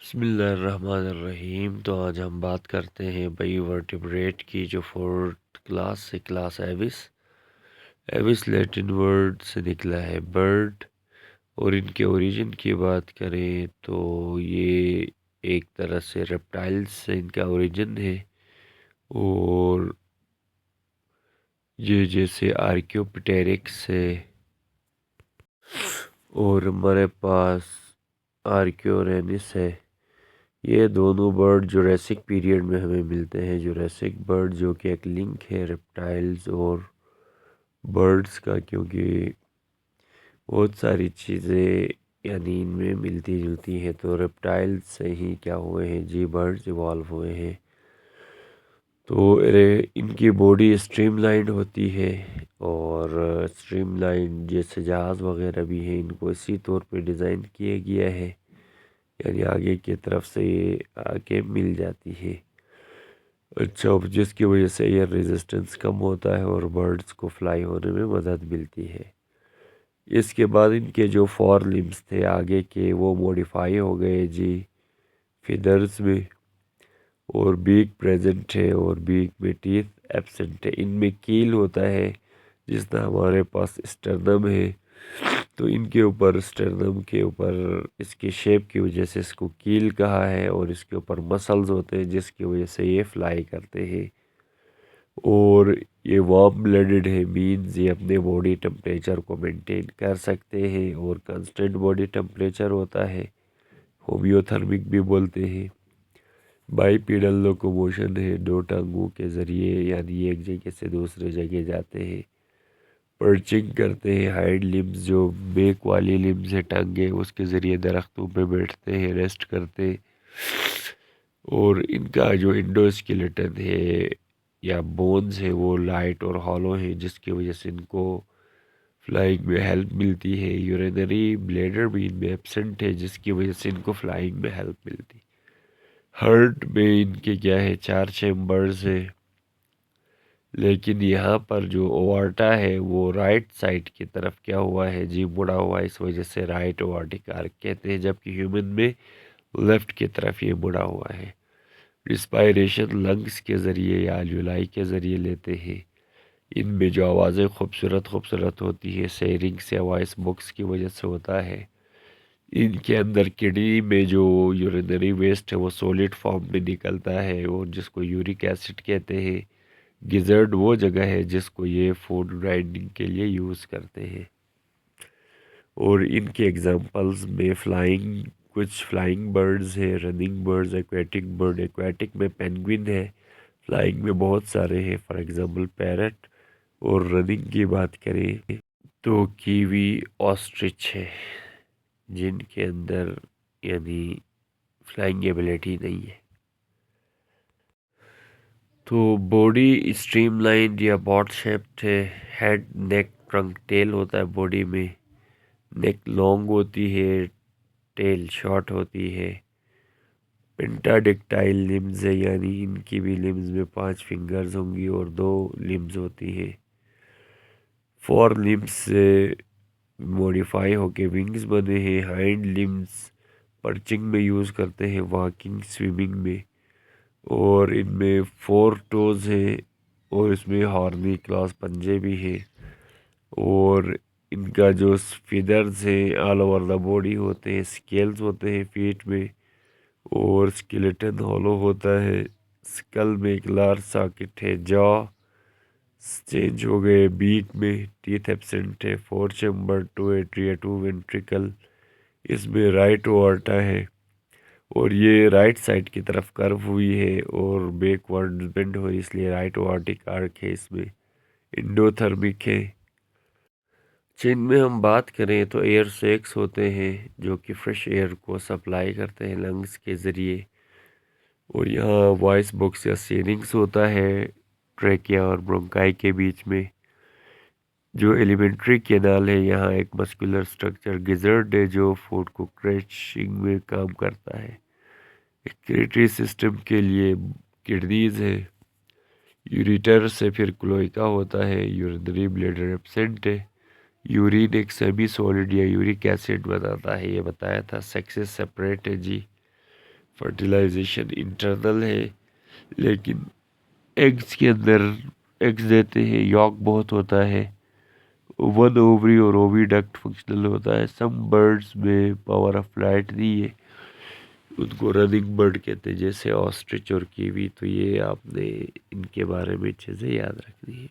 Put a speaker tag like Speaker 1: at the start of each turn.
Speaker 1: बिस्मिल्लाहिर्रहमानिर्रहीम। तो आज हम बात करते हैं भाई वर्टिब्रेट की, जो फोर्थ क्लास से class Aves. Aves Latin word से निकला है बर्ड। और इनके ओरिजिन की बात करें तो ये एक तरह से रेप्टाइल्स से इनका ओरिजिन है। और ये जैसे आर्कियोप्टेरिक्स है, और हमारे पास आर्कियोरेनिस है। ये दोनों बर्ड जुरासिक पीरियड में हमें मिलते हैं। जुरासिक बर्ड जो कि एक लिंक है रेप्टाइल्स और बर्ड्स का, क्योंकि बहुत सारी चीज़ें यानी इनमें मिलती जुलती हैं। तो रेप्टाइल्स से ही क्या हुए हैं जी, बर्ड्स इवॉल्व हुए हैं। तो इनकी बॉडी स्ट्रीमलाइन होती है, और स्ट्रीमलाइन जैसे जहाज़ वगैरह भी हैं, इनको इसी तौर पे डिज़ाइन किया गया है, यानी आगे की तरफ से ये आके मिल जाती है। अच्छा, जिसकी वजह से एयर रेजिस्टेंस कम होता है और बर्ड्स को फ्लाई होने में मदद मिलती है। इसके बाद इनके जो फोर लिम्स थे आगे के, वो मॉडिफाई हो गए जी फिदर्स में, और बीक प्रेजेंट है और बीक में टीथ एब्सेंट है। इनमें कील होता है, जिस तरह हमारे पास स्टर्नम है, तो इनके ऊपर स्टर्नम के ऊपर इसकी शेप की वजह से इसको कील कहा है, और इसके ऊपर मसल्स होते हैं जिसकी वजह से ये फ्लाई करते हैं। और ये वार्म ब्लडेड है, मीन्स ये अपने बॉडी टेम्परेचर को मेंटेन कर सकते हैं, और कांस्टेंट बॉडी टेम्परेचर होता है, होम्योथर्मिक भी बोलते हैं। बाईपीडल लोकोमोशन है, दो टांगों के ज़रिए यानी एक जगह से दूसरे जगह जाते हैं। पर्चिंग करते हैं, हाइड लिम्स जो बेक वाली लिम्स है टांगे, उसके ज़रिए दरख्तों पे बैठते हैं, रेस्ट करते हैं। और इनका जो इंडोस्केलेटन है या बोन्स है वो लाइट और हॉलो है, जिसकी वजह से इनको फ्लाइंग में हेल्प मिलती है। यूरिनरी ब्लैडर भी इनमें एब्सेंट है, जिसकी वजह से इनको फ्लाइंग में हेल्प मिलती है। हार्ट में इनके क्या है, चार चैम्बर्स है, लेकिन यहाँ पर जो ओवार्टा है वो राइट साइड की तरफ क्या हुआ है जी, मुड़ा हुआ है, इस वजह से राइट ओवार्टिक आर्क कहते हैं, जबकि ह्यूमन में लेफ्ट की तरफ ये मुड़ा हुआ है। रिस्पायरेशन लंग्स के ज़रिए या अल्वेलाई के ज़रिए लेते हैं। इनमें जो आवाज़ें खूबसूरत खूबसूरत होती है, सेरिंग्स या वॉइस बॉक्स की वजह से होता है। इनके अंदर किडनी में जो यूरिनरी वेस्ट है वो सॉलिड फॉर्म में निकलता है, और जिसको यूरिक एसिड कहते हैं। गिजर्ड वो जगह है जिसको ये फूड ग्राइंडिंग के लिए यूज़ करते हैं। और इनके एग्जांपल्स में कुछ फ्लाइंग बर्ड्स है, running birds, aquatic bird. Aquatic में पेंगुइन है, फ्लाइंग में बहुत सारे हैं, फॉर एग्जांपल पैरट। और रनिंग की बात करें तो कीवी, ऑस्ट्रिच है, जिनके अंदर यानी फ्लाइंग एबिलिटी नहीं है। तो बॉडी स्ट्रीमलाइन या बॉट शेप्ड है। हेड, नेक, ट्रंक, टेल होता है बॉडी में। नेक लॉन्ग होती है, टेल शॉर्ट होती है। पेंटाडिक्टाइल लिम्स है, यानी इनकी भी लिम्स में 5 फिंगर्स होंगी और 2 लिम्स होती है। 4 लिम्स से मॉडिफाई होके विंग्स बने हैं। हाइंड लिम्स पर्चिंग में यूज़ करते हैं, वॉकिंग, स्विमिंग में। और इनमें 4 टोज हैं, और इसमें हॉर्नी क्लॉस पंजे भी हैं। और इनका जो फीदर्स हैं ऑल ओवर द बॉडी होते हैं, स्केल्स होते हैं फीट में, और स्केलेटन हॉलो होता है। स्कल में एक लार्ज सॉकेट है। जॉ चेंज हो गए, बीक में टीथ एब्सेंट है। Four chamber, two atria, two ventricle. इसमें राइट ओर्टा है, और ये राइट साइड की तरफ कर्व हुई है और बैकवर्ड बेंड हुई, इसलिए राइट ओर्टिक आर्क है। इसमें इंडोथर्मिक है। चीन में हम बात करें तो एयर सैक्स होते हैं, जो कि फ्रेश एयर को सप्लाई करते हैं लंग्स के ज़रिए। और यहाँ वॉइस बॉक्स या सीरिंग्स होता है ट्रैकिया और ब्रोंकाई के बीच में। जो एलिमेंट्री कैनाल है, यहाँ एक मस्कुलर स्ट्रक्चर गिजर्ड है जो फूड को क्रशिंग में काम करता है। एक्सक्रीटरी सिस्टम के लिए किडनीज है। यूरिटर से फिर क्लोइका होता है। यूरिनरी ब्लैडर एब्सेंट है। यूरिन एक सेमी सॉलिड या यूरिक एसिड बनाता है, ये बताया था। सेक्सेस सेपरेट है जी। फर्टिलाइजेशन इंटरनल है, लेकिन एग्स के अंदर एग्स देते हैं, यॉक बहुत होता है। वन ओवरी और ओविडक्ट फंक्शनल होता है। सम बर्ड्स में पावर ऑफ फ्लाइट नहीं है, उनको रनिंग बर्ड कहते हैं, जैसे ऑस्ट्रिच और कीवी। तो ये आपने इनके बारे में चीज़ें याद रखनी है।